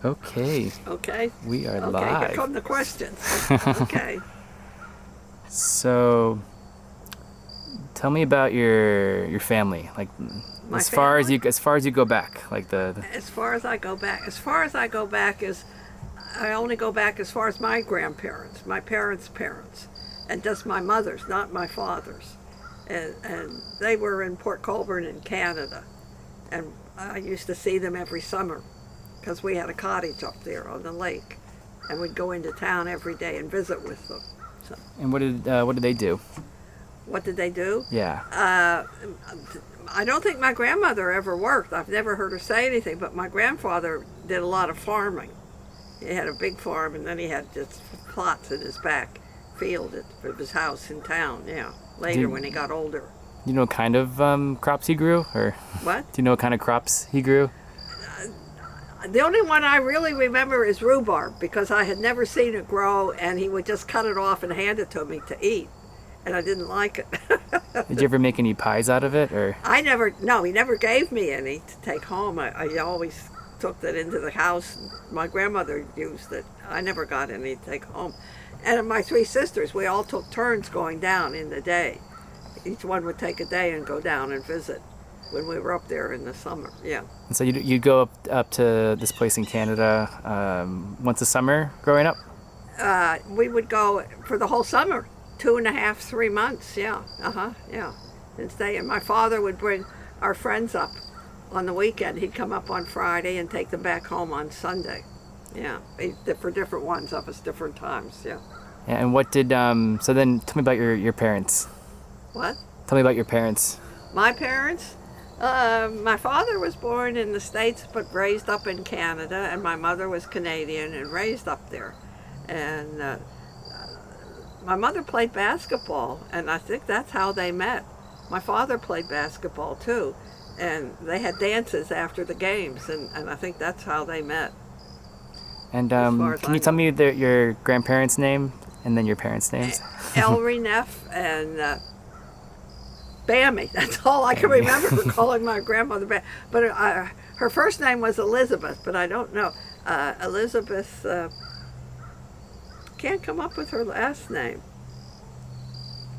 Okay, Okay? we are Okay, here live. come the questions. Okay. So, tell me about your family. Like, My family? as far as you go back. Like As far as I go back is I only go back as far as my grandparents, my parents' parents, and just my mother's, not my father's. And they were in Port Colborne in Canada. And I used to see them every summer because we had a cottage up there on the lake. And we'd go into town every day and visit with them. So, and what did they do? what did they do? Yeah. I don't think my grandmother ever worked. I've never heard her say anything, but my grandfather did a lot of farming. He had a big farm, and then he had just plots in his back field of his house in town, yeah, later when he got older. You know what kind of crops he grew, or What? do you know what kind of crops he grew? The only one I really remember is rhubarb, because I had never seen it grow, and he would just cut it off and hand it to me to eat, and I didn't like it. Did you ever make any pies out of it, or? No, he never gave me any to take home. I always took that into the house. My grandmother used it. I never got any to take home. And my three sisters, we all took turns going down in the day. Each one would take a day and go down and visit when we were up there in the summer, yeah. And so you'd go up to this place in Canada once a summer growing up? We would go for the whole summer, 2.5, 3 months, yeah, yeah. And stay. And my father would bring our friends up on the weekend. He'd come up on Friday and take them back home on Sunday. Yeah, for different ones of us, different times, yeah. Yeah, and what did, so then tell me about your parents. What? Tell me about your parents. My parents? My father was born in the States but raised up in Canada, and my mother was Canadian and raised up there. And my mother played basketball, and I think that's how they met. My father played basketball too, and they had dances after the games, and I think that's how they met. And can you tell me your grandparents' name and then your parents' names? Ellery Neff and Bammy. That's all I can remember calling my grandmother Bammy. But her first name was Elizabeth, but I don't know. Elizabeth, can't come up with her last name.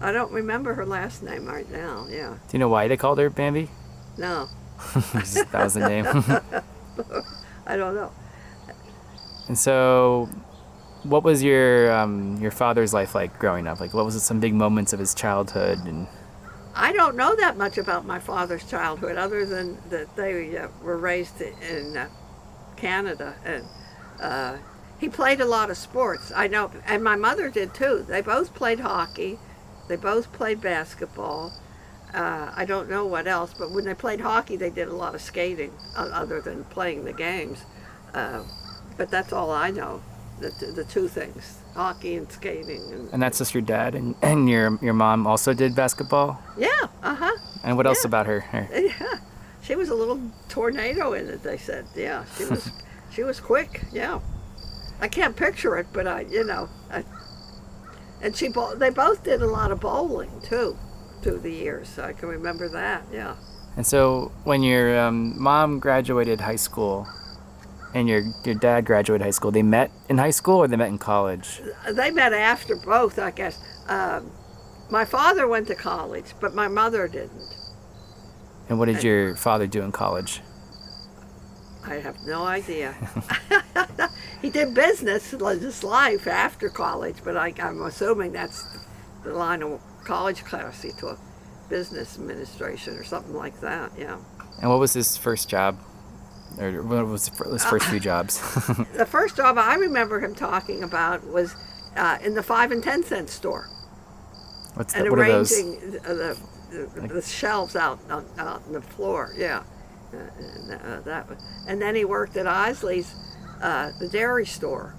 I don't remember her last name right now, yeah. Do you know why they called her Bambi? No. That was the name. I don't know. And so, what was your father's life like growing up? Like, what was some big moments of his childhood? And I don't know that much about my father's childhood, other than that they were raised in Canada, and he played a lot of sports. I know, and my mother did too. They both played hockey. They both played basketball. I don't know what else, but when they played hockey, they did a lot of skating, other than playing the games. But that's all I know, the two things, hockey and skating. And that's just your dad, and your mom also did basketball? Yeah, uh-huh. And what else about her? Yeah, she was a little tornado in it, they said. Yeah, she was quick, yeah. I can't picture it, but and they both did a lot of bowling, too, through the years, so I can remember that, yeah. And so when your mom graduated high school, and your dad graduated high school, they met in high school or they met in college? They met after both, I guess. My father went to college, but my mother didn't. And what did your father do in college? I have no idea. He did business his life after college, but I'm assuming that's the line of college class he took, business administration or something like that, yeah. And what was his first job? Or what was his first few jobs? The first job I remember him talking about was in the 5 and 10 cent store. What arranging are those? The shelves out on the floor, yeah. And then he worked at Isley's, the dairy store,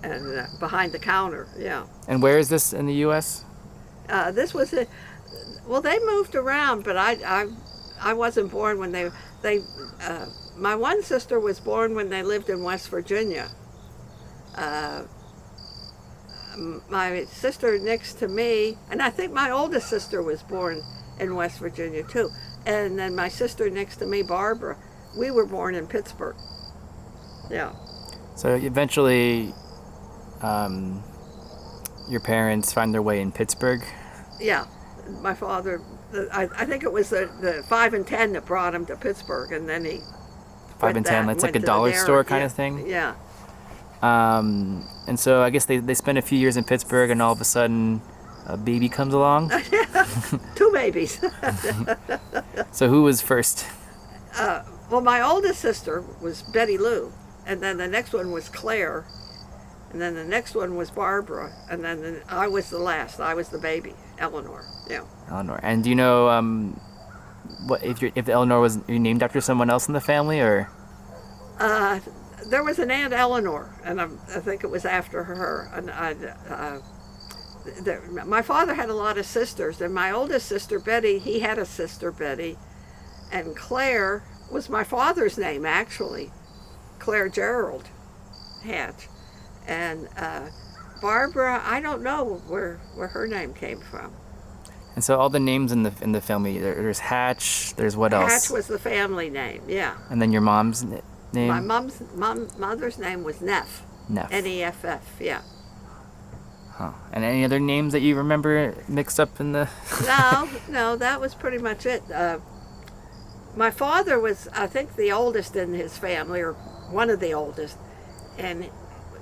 and behind the counter, yeah. And where is this in the U.S.? This was well, they moved around, but I wasn't born when they my one sister was born when they lived in West Virginia. My sister next to me, and I think my oldest sister was born in West Virginia too. And then my sister next to me, Barbara, we were born in Pittsburgh. Yeah. So eventually, your parents find their way in Pittsburgh. Yeah. My father, I think it was the 5 and 10 that brought him to Pittsburgh, and then he Five quit and ten. that and It's like went a to the dollar store dairy. kind Yeah. of thing. Yeah. And so I guess they spend a few years in Pittsburgh, and all of a sudden, a baby comes along. Two babies. So who was first? Well, my oldest sister was Betty Lou, and then the next one was Claire, and then the next one was Barbara, and then I was the last. I was the baby, Eleanor. Yeah. Eleanor. And do you know what if Eleanor was you named after someone else in the family, or? Uh, there was an Aunt Eleanor, and I think it was after her. And my father had a lot of sisters, and my oldest sister Betty, he had a sister Betty, and Claire was my father's name actually, Claire Gerald Hatch, and Barbara. I don't know where her name came from. And so all the names in the family, there's Hatch. There's what else? Hatch was the family name. Yeah. And then your mom's name. My mother's name was Neff. Neff. Neff. Yeah. Huh. And any other names that you remember mixed up in the? No, that was pretty much it. My father was, I think, the oldest in his family, or one of the oldest, and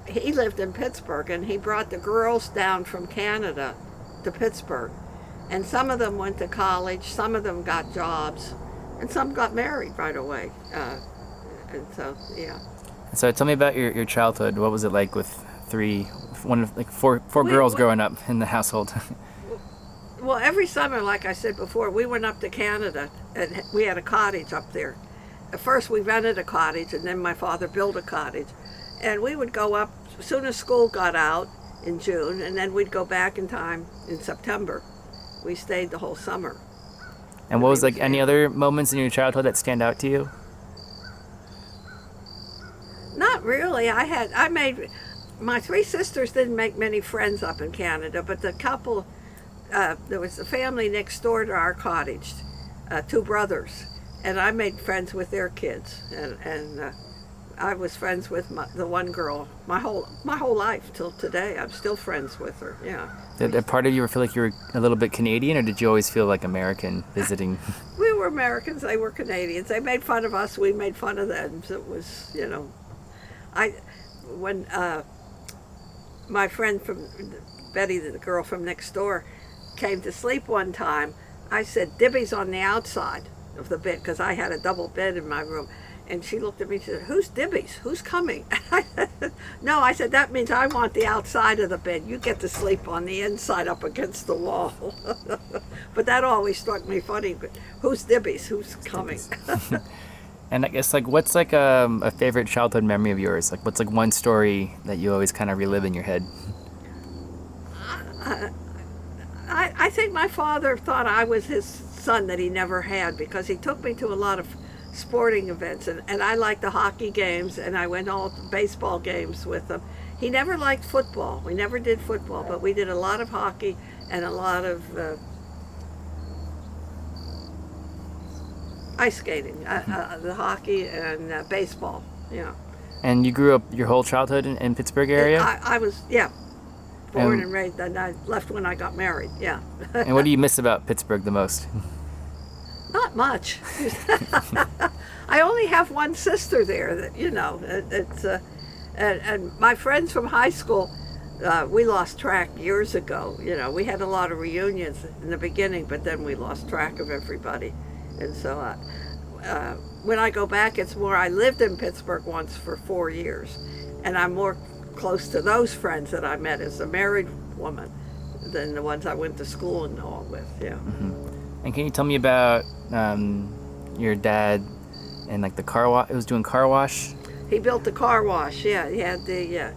he lived in Pittsburgh, and he brought the girls down from Canada to Pittsburgh, and some of them went to college, some of them got jobs, and some got married right away. And so, yeah. So tell me about your childhood. What was it like with four girls growing up in the household? Well, every summer, like I said before, we went up to Canada, and we had a cottage up there. At first, we rented a cottage, and then my father built a cottage. And we would go up as soon as school got out in June, and then we'd go back in time in September. We stayed the whole summer. And what was like any other moments in your childhood that stand out to you? Not really. My three sisters didn't make many friends up in Canada, but the couple, there was a family next door to our cottage, two brothers, and I made friends with their kids, and I was friends with the one girl my whole life till today. I'm still friends with her. Yeah. Did a part of you feel like you were a little bit Canadian, or did you always feel like American visiting? We were Americans. They were Canadians. They made fun of us. We made fun of them. So it was, when my friend from Betty, the girl from next door, came to sleep one time, I said, "Dibby's on the outside of the bed," because I had a double bed in my room. And she looked at me and said, "Who's Dibby's? Who's coming?" No, I said, "That means I want the outside of the bed. You get to sleep on the inside up against the wall." But that always struck me funny. Who's Dibby's? Who's coming? And I guess what's a favorite childhood memory of yours? Like what's one story that you always kind of relive in your head? I think my father thought I was his son that he never had, because he took me to a lot of sporting events, and I liked the hockey games, and I went all to baseball games with him. He never liked football. We never did football, but we did a lot of hockey and a lot of ice skating, the hockey and baseball. Yeah. And you grew up your whole childhood in Pittsburgh area? I was, born and raised, and I left when I got married. Yeah. And what do you miss about Pittsburgh the most? Not much. I only have one sister there. That it's and my friends from high school. We lost track years ago. We had a lot of reunions in the beginning, but then we lost track of everybody. And so when I go back, it's more. I lived in Pittsburgh once for 4 years, and I'm more close to those friends that I met as a married woman than the ones I went to school and all with. Yeah. Mm-hmm. And can you tell me about your dad and the car wash? It was doing car wash. He built the car wash. Yeah, he had the.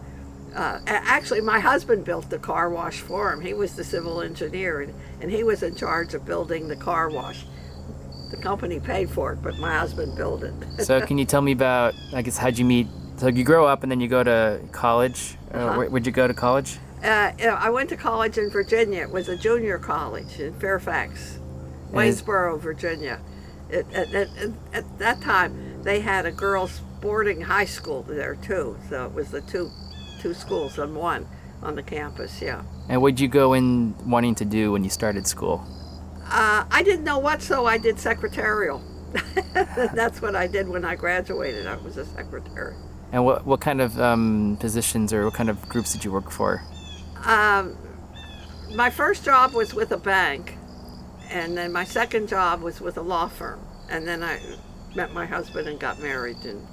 Actually, my husband built the car wash for him. He was the civil engineer, and he was in charge of building the car wash. The company paid for it, but my husband built it. So can you tell me about, how'd you meet? So you grow up and then you go to college. Where'd you go to college? I went to college in Virginia. It was a junior college in Fairfax, Waynesboro, Virginia. At that time, they had a girls' boarding high school there too. So it was the two schools in one on the campus. Yeah. And what'd you go in wanting to do when you started school? I didn't know what, so I did secretarial. That's what I did when I graduated. I was a secretary. And what kind of positions or what kind of groups did you work for? My first job was with a bank, and then my second job was with a law firm. And then I met my husband and got married, and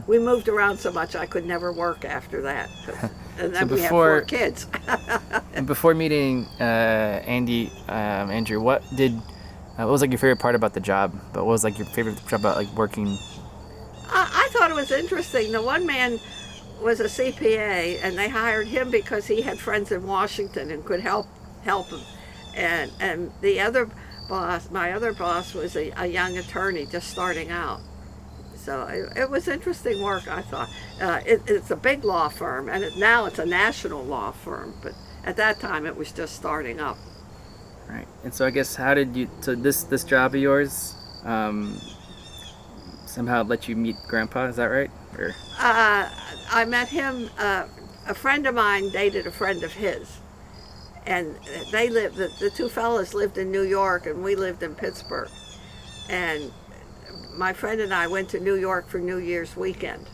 we moved around so much I could never work after that. And then we had 4 kids. And before meeting Andrew, what was like your favorite part about the job? But what was like your favorite job about like working? I thought it was interesting. The one man was a CPA, and they hired him because he had friends in Washington and could help him. And the other boss, my other boss, was a young attorney just starting out. So it was interesting work, I thought. It's a big law firm, and now it's a national law firm, but at that time it was just starting up. Right. And so I guess so this job of yours somehow let you meet Grandpa, is that right? Or? I met him, a friend of mine dated a friend of his. And they lived, the two fellas lived in New York, and we lived in Pittsburgh. And my friend and I went to New York for New Year's weekend.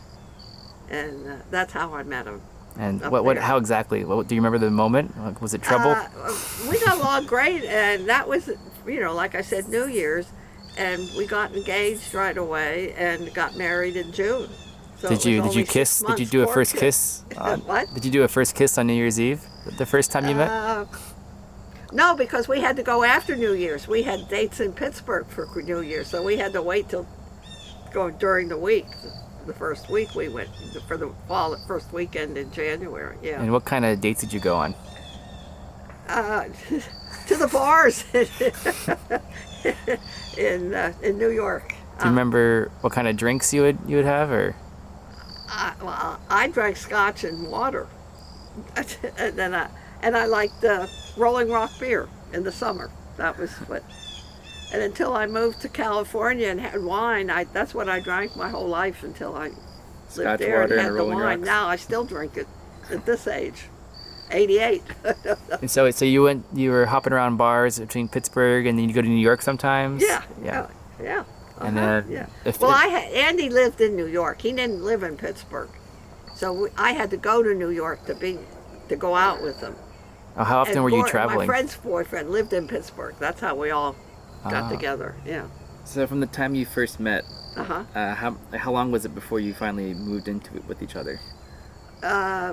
And that's how I met him. And how exactly? Do you remember the moment? Was it trouble? We got along great, and that was, like I said, New Year's. And we got engaged right away and got married in June. So did you kiss? Did you do a first kiss? What? Did you do a first kiss on New Year's Eve? The first time you met? No, because we had to go after New Year's. We had dates in Pittsburgh for New Year's, so we had to wait till during the week. The first week we went for the first weekend in January. Yeah. And what kind of dates did you go on? To the bars in New York. Do you remember what kind of drinks you would have, or? Well, I drank scotch and water, and I liked Rolling Rock beer in the summer. That was what. And until I moved to California and had wine, that's what I drank my whole life until I lived there and had the wine. Now I still drink it at this age, 88. And so you were hopping around bars between Pittsburgh, and then you go to New York sometimes. Yeah. And then yeah. Andy lived in New York. He didn't live in Pittsburgh, so I had to go to New York to go out with him. Oh, how often were you traveling? My friend's boyfriend lived in Pittsburgh. That's how we all got together. Yeah. So from the time you first met, how long was it before you finally moved into it with each other?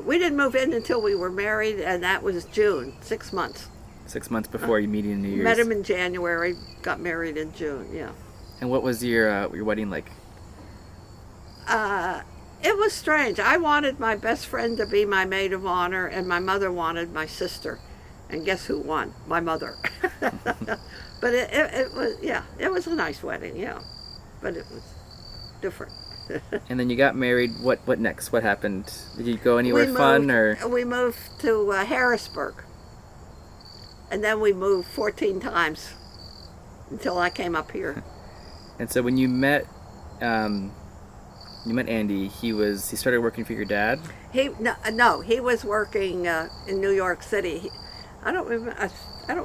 We didn't move in until we were married, and that was June. 6 months. 6 months before you meeting in New Year's. Met him in January. Got married in June. Yeah. And what was your wedding like? It was strange. I wanted my best friend to be my maid of honor, and my mother wanted my sister. And guess who won? My mother. But it was a nice wedding, yeah. But it was different. And then you got married. What next? What happened? Did you go anywhere fun, or? We moved to Harrisburg. And then we moved 14 times until I came up here. And so when you met Andy, he started working for your dad? No, he was working in New York City. I don't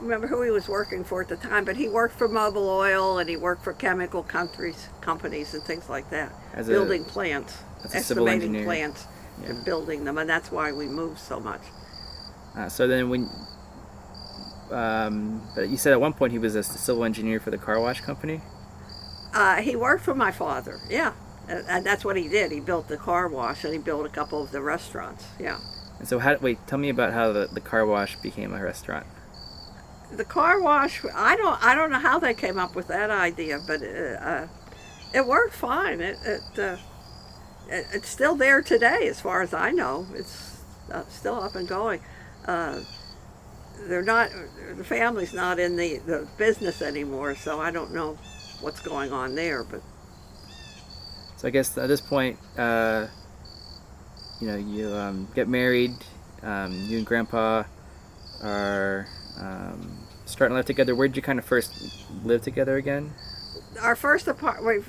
remember who he was working for at the time, but he worked for Mobil Oil, and he worked for chemical companies and things like that. Building plants, estimating plants, and building them, and that's why we moved so much. So then but you said at one point he was a civil engineer for the car wash company? He worked for my father, yeah. And that's what he did. He built the car wash, and he built a couple of the restaurants, yeah. And so tell me about how the car wash became a restaurant. The car wash, I don't know how they came up with that idea, but it worked fine. It's still there today, as far as I know. It's still up and going. The family's not in the business anymore, so I don't know what's going on there. But so I guess at this point, you get married. You and Grandpa are starting to live together. Where did you kind of first live together again? our first apartment,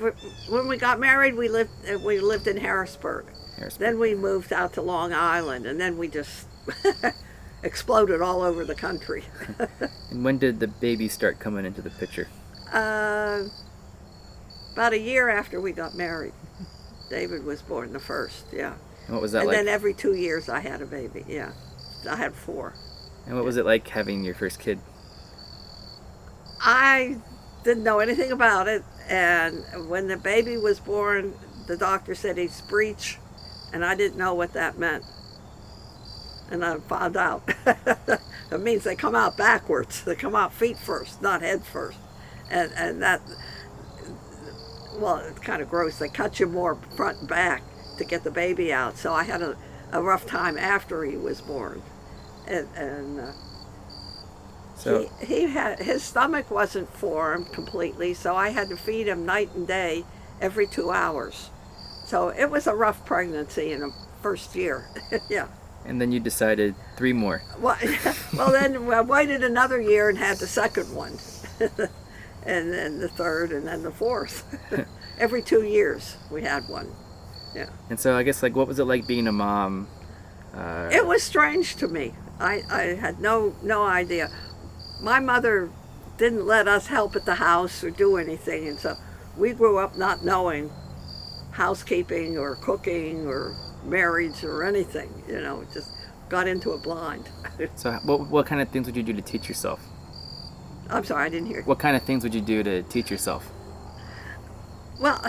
when we got married, we lived in Harrisburg. Harrisburg. Then we moved out to Long Island, and then we just exploded all over the country. And when did the baby start coming into the picture? uh, about a year after we got married, David was born the first. Yeah. And what was that And like? then every 2 years I had a baby. Yeah, I had 4. And what was it like having your first kid? I didn't know anything about it, and when the baby was born, the doctor said he's breech, and I didn't know what that meant. And I found out. It means they come out backwards. They come out feet first, not head first. And that, well, it's kind of gross. They cut you more front and back to get the baby out. So I had a rough time after he was born. And So he had, his stomach wasn't formed completely, so I had to feed him night and day every 2 hours. So it was a rough pregnancy in the first year. Yeah. and then you decided 3 more. Well, well, then I waited another year and had the second one, and then the third, and then the fourth. Every 2 years we had one. Yeah. And so I guess like what was it like being a mom? It was strange to me. I had no idea. My mother didn't let us help at the house or do anything, and so we grew up not knowing housekeeping or cooking or marriage or anything. You know, just got into it blind. So what kind of things would you do to teach yourself? I'm sorry, I didn't hear. What kind of things would you do to teach yourself? Well,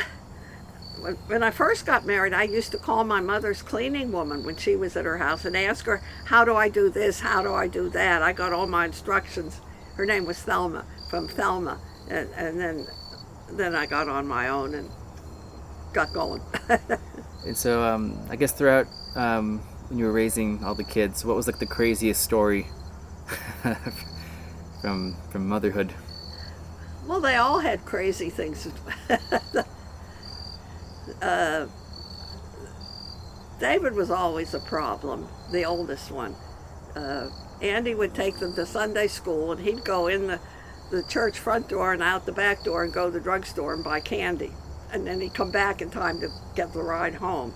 when I first got married, I used to call my mother's cleaning woman when she was at her house and ask her, how do I do this? How do I do that? I got all my instructions. Her name was Thelma, from Thelma. And then I got on my own and got going. And so I guess throughout when you were raising all the kids, what was like the craziest story from motherhood? Well, they all had crazy things. David was always a problem, the oldest one. Andy would take them to Sunday school, and he'd go in the church front door and out the back door and go to the drugstore and buy candy. And then he'd come back in time to get the ride home.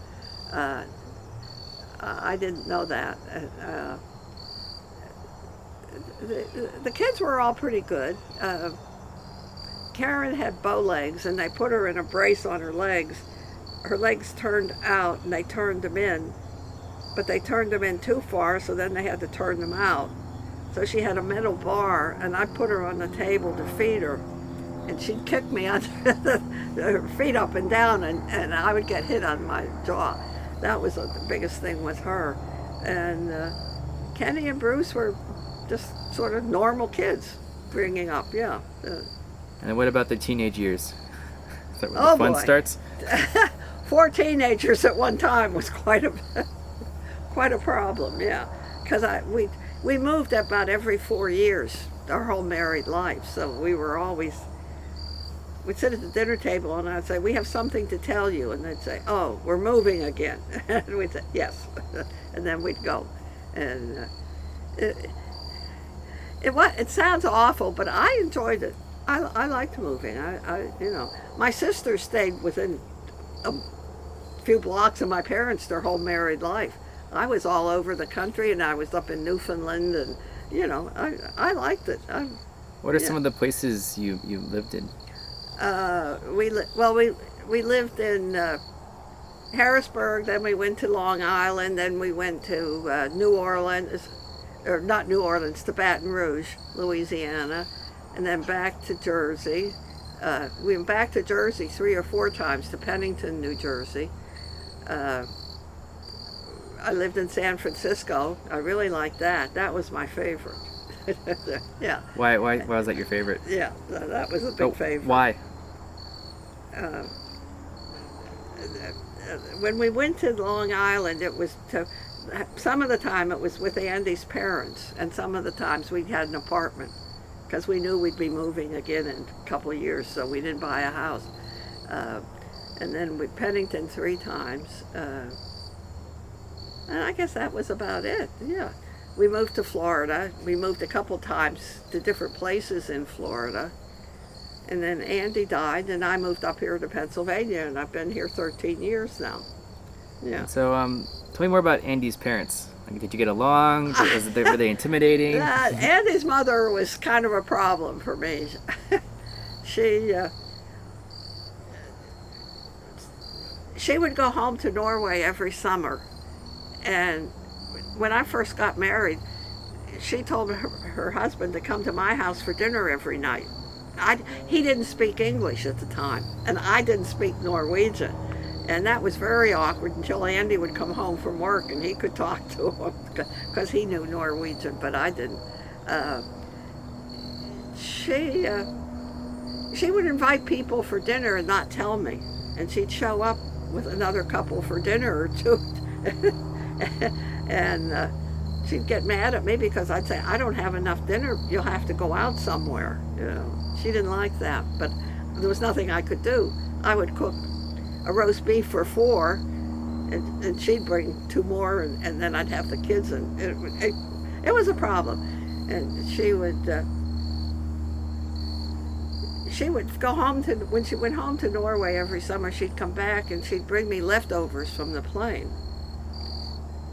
I didn't know that. The kids were all pretty good. Karen had bow legs, and they put her in a brace on her legs. Her legs turned out, and they turned them in, but they turned them in too far, so then they had to turn them out. So she had a metal bar, and I put her on the table to feed her, and she'd kick me on her feet up and down, and I would get hit on my jaw. That was the biggest thing with her. And Kenny and Bruce were just sort of normal kids bringing up, yeah. And what about the teenage years? Is that where Oh, the fun boy. starts? 4 teenagers at one time was quite a problem, yeah. Because we moved about every 4 years, our whole married life. So we'd sit at the dinner table and I'd say, we have something to tell you. And they'd say, oh, we're moving again. And we'd say, yes. And then we'd go. And it sounds awful, but I enjoyed it. I liked moving. My sister stayed within a few blocks of my parents their whole married life. I was all over the country, and I was up in Newfoundland, and I liked it. What are Yeah. some of the places you lived in? We lived in Harrisburg, then we went to Long Island, then we went to New Orleans, or not New Orleans, to Baton Rouge, Louisiana, and then back to Jersey. We went back to Jersey 3 or 4 times to Pennington, New Jersey. I lived in San Francisco. I really liked that. That was my favorite. Yeah, Why was that your favorite? yeah, that was a big favorite. Why? When we went to Long Island, it was some of the time it was with Andy's parents, and some of the times we had an apartment because we knew we'd be moving again in a couple of years, so we didn't buy a house. And then with Pennington 3 times, and I guess that was about it. Yeah, we moved to Florida. We moved a couple times to different places in Florida, And then Andy died, and I moved up here to Pennsylvania, and I've been here 13 years now. Yeah. And so, tell me more about Andy's parents. Like, did you get along? Were they intimidating? Andy's mother was kind of a problem for me. she she would go home to Norway every summer, and when I first got married, she told her husband to come to my house for dinner every night. He didn't speak English at the time, and I didn't speak Norwegian. And that was very awkward until Andy would come home from work and he could talk to him because he knew Norwegian, but I didn't. She would invite people for dinner and not tell me. And she'd show up with another couple for dinner or two. And she'd get mad at me because I'd say, I don't have enough dinner. You'll have to go out somewhere. You know, she didn't like that, but there was nothing I could do. I would cook a roast beef for 4, and she'd bring 2 more, and then I'd have the kids, and it was a problem. And she would go home when she went home to Norway every summer, she'd come back and she'd bring me leftovers from the plane.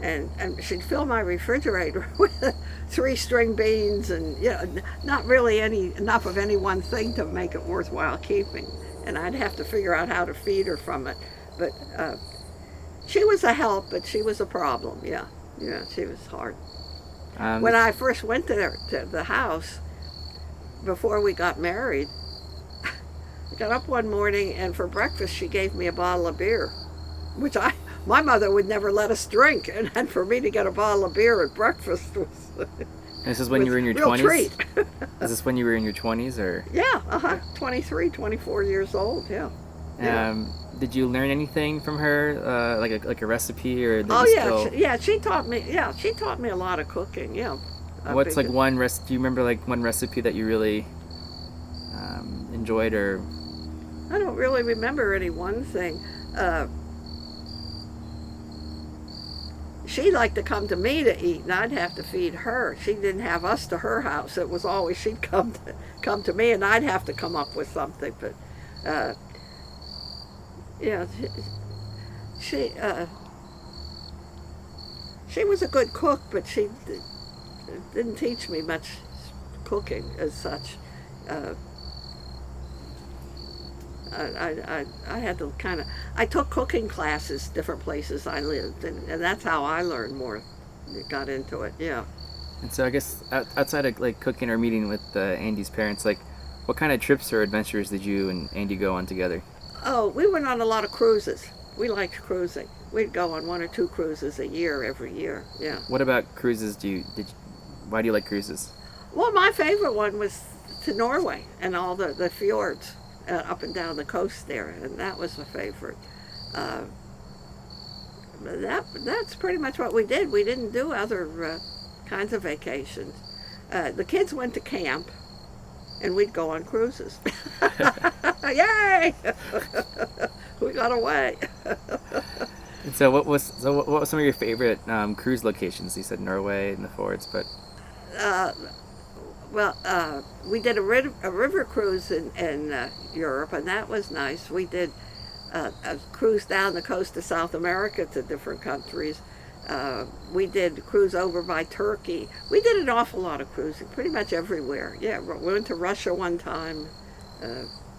And she'd fill my refrigerator with 3 string beans and, you know, not really enough of any one thing to make it worthwhile keeping. And I'd have to figure out how to feed her from it. But she was a help, but she was a problem. Yeah, she was hard. When I first went to the house, before we got married, I got up one morning and for breakfast she gave me a bottle of beer, which my mother would never let us drink, and for me to get a bottle of beer at breakfast was this is when you were in your real 20s? Treat. Is this when you were in your 20s, or? Yeah, 23, 24 years old, yeah. Did you learn anything from her, like a recipe, or? She taught me. Yeah, she taught me a lot of cooking. Yeah. What's like one recipe? Do you remember like one recipe that you really enjoyed, or? I don't really remember any one thing. She liked to come to me to eat, and I'd have to feed her. She didn't have us to her house. It was always she'd come to me, and I'd have to come up with something. But she was a good cook, but she didn't teach me much cooking as such. I had to I took cooking classes different places I lived, and that's how I learned more, got into it, yeah. And so I guess outside of like cooking or meeting with Andy's parents, like what kind of trips or adventures did you and Andy go on together? Oh, we went on a lot of cruises. We liked cruising. We'd go on 1 or 2 cruises a year, every year, yeah. What about cruises why do you like cruises? Well, my favorite one was to Norway and all the fjords. Up and down the coast there, and that was my favorite. That's pretty much what we did. We didn't do other kinds of vacations. The kids went to camp, and we'd go on cruises. Yay! We got away. And so what was some of your favorite cruise locations? You said Norway and the fjords, but we did a river cruise in Europe, and that was nice. We did a cruise down the coast of South America to different countries. We did a cruise over by Turkey. We did an awful lot of cruising, pretty much everywhere. Yeah, we went to Russia one time.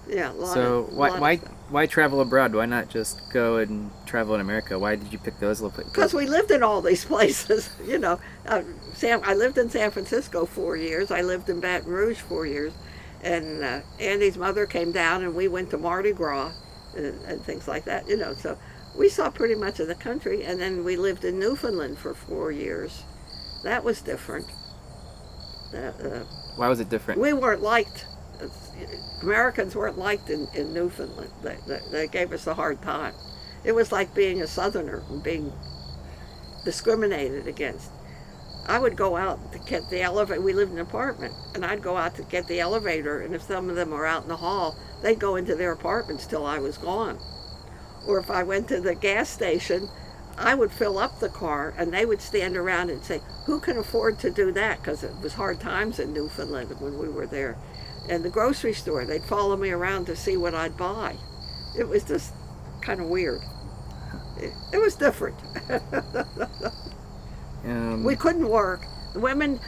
Yeah, why travel abroad? Why not just go and travel in America? Why did you pick those little places? Because we lived in all these places. You know, I lived in San Francisco 4 years. I lived in Baton Rouge 4 years, and Andy's mother came down, and we went to Mardi Gras and things like that. You know, so we saw pretty much of the country, and then we lived in Newfoundland for 4 years. That was different. Why was it different? We weren't liked. Americans weren't liked in Newfoundland. They gave us a hard time. It was like being a Southerner and being discriminated against. I would go out to get the elevator. We lived in an apartment, and I'd go out to get the elevator, and if some of them were out in the hall, they'd go into their apartments till I was gone. Or if I went to the gas station, I would fill up the car, and they would stand around and say, who can afford to do that? Because it was hard times in Newfoundland when we were there. And the grocery store, they'd follow me around to see what I'd buy. It was just kind of weird. It was different. We couldn't work. The women,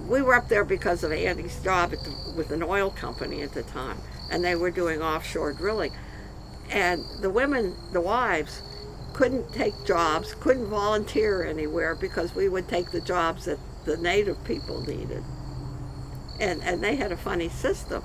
we were up there because of Andy's job with an oil company at the time, and they were doing offshore drilling. And the women, the wives, couldn't take jobs, couldn't volunteer anywhere because we would take the jobs that the native people needed. And they had a funny system.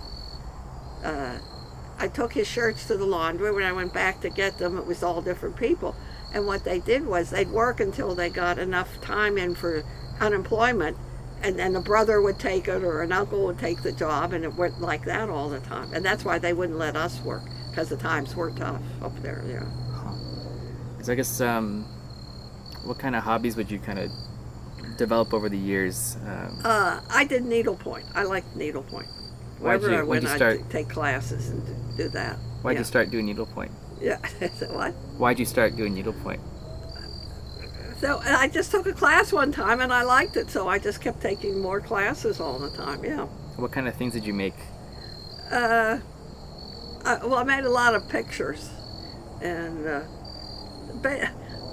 I took his shirts to the laundry. When I went back to get them, it was all different people. And what they did was they'd work until they got enough time in for unemployment, and then a brother would take it or an uncle would take the job, and it went like that all the time. And that's why they wouldn't let us work, because the times were tough up there. Yeah. So I guess what kind of hobbies would you kind of develop over the years? I did needlepoint. I liked needlepoint. Wherever I went, I'd take classes and do that. Why'd you start doing needlepoint? Yeah. So what? Why'd you start doing needlepoint? So I just took a class one time and I liked it, so I just kept taking more classes all the time. Yeah. What kind of things did you make? Well, I made a lot of pictures and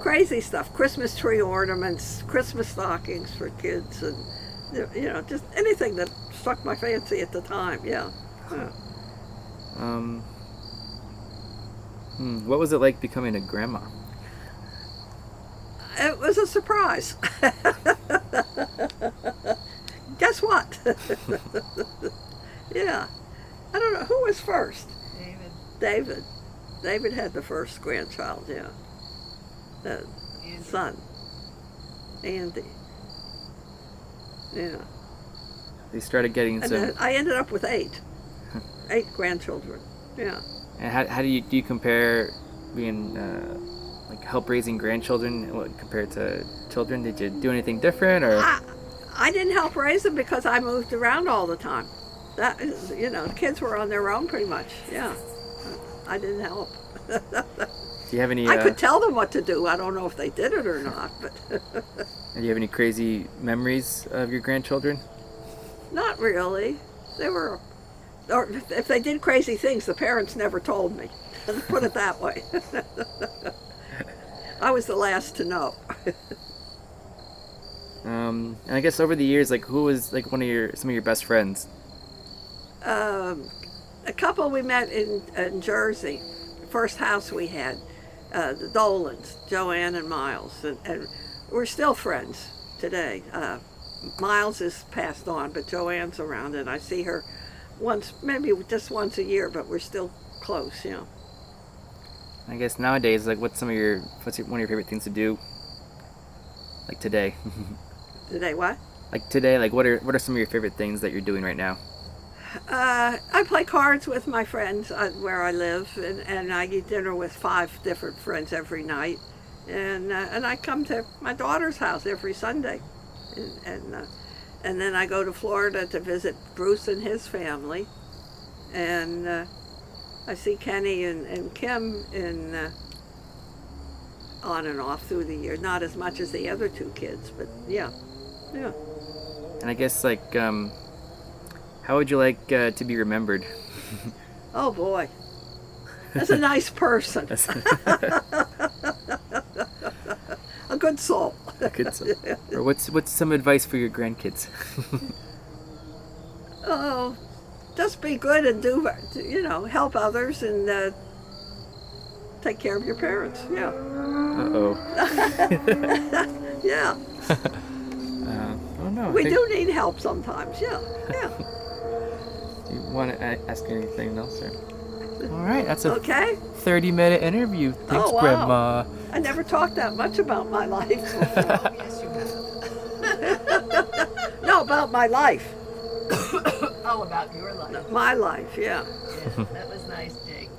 crazy stuff. Christmas tree ornaments, Christmas stockings for kids, and just anything that struck my fancy at the time. Yeah. What was it like becoming a grandma? It was a surprise. Guess what? Yeah. I don't know. Who was first? David. David had the first grandchild, yeah. The son. Andy. Yeah. You started getting some... I ended up with 8. 8 grandchildren, yeah. And how do you compare being... help raising grandchildren compared to children? Did you do anything different, or? I didn't help raise them because I moved around all the time. That is, the kids were on their own pretty much. Yeah, I didn't help. Do you have any? I could tell them what to do. I don't know if they did it or not, but. Do you have any crazy memories of your grandchildren? Not really. They were, or if they did crazy things, the parents never told me. Let's put it that way. I was the last to know. And I guess over the years, who was some of your best friends? A couple we met in Jersey. The first house we had, the Dolans, Joanne and Miles, and we're still friends today. Miles is passed on, but Joanne's around, and I see her maybe just once a year, but we're still close. Yeah. I guess nowadays, what's one of your favorite things to do? Today. Today what? Today, what are some of your favorite things that you're doing right now? I play cards with my friends where I live, and I eat dinner with 5 different friends every night, and I come to my daughter's house every Sunday, and then I go to Florida to visit Bruce and his family, and. I see Kenny and Kim on and off through the year. Not as much as the other 2 kids, but yeah. And I guess how would you like to be remembered? Oh boy, as a nice person, a good soul. A good soul. Or what's some advice for your grandkids? Oh. Just be good and do, help others and take care of your parents. Yeah. Uh-oh. Yeah. Oh no. We do need help sometimes. Yeah. Yeah. You want to ask anything else, or? All right. That's a 30-minute interview. Thanks, wow. Grandma. I never talked that much about my life. Yes, you have. No, about my life. Oh, about your life. My life, yeah. Yeah, that was nice, Jake.